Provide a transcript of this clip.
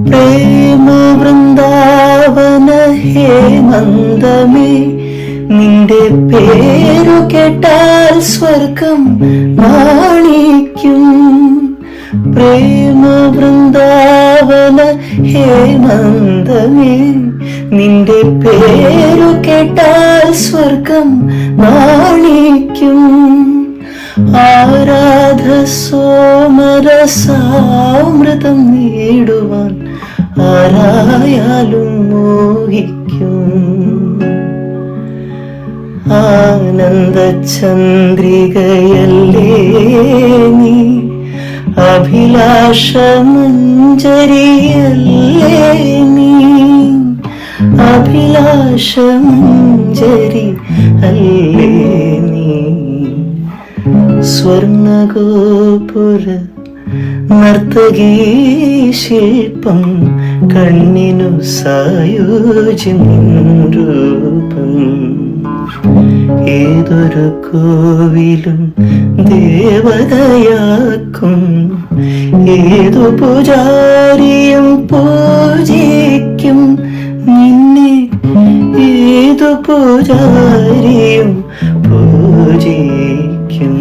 പ്രേമ വൃന്ദാവന ഹേമന്തമേ, നിന്റെ പേരു കേട്ടാൽ സ്വർഗം നാണിക്കും. പ്രേമ വൃന്ദാവന ഹേമന്തമേ, നിന്റെ പേരു കേട്ടാൽ സ്വർഗം നാണിക്കും. ആരാധ സോമരസാമൃതം നേടുവാൻ ആരായാലും മോഹിക്കും. ആനന്ദ ചന്ദ്രികയല്ലേ നീ, അഭിലാഷമഞ്ജരിയല്ലേ നീ, അഭിലാഷമഞ്ജരി അല്ലേ നീ. സ്വർണഗോപുര നർത്തകീ ശില്പം, കണ്ണിനു സായോജ്യം രൂപം. ഏതൊരു കോവിലും ദേവതയാക്കും, ഏതു പൂജാരിയും പൂജിക്കും നിന്നെ, ഏതു പൂജാരിയും പൂജിക്കും.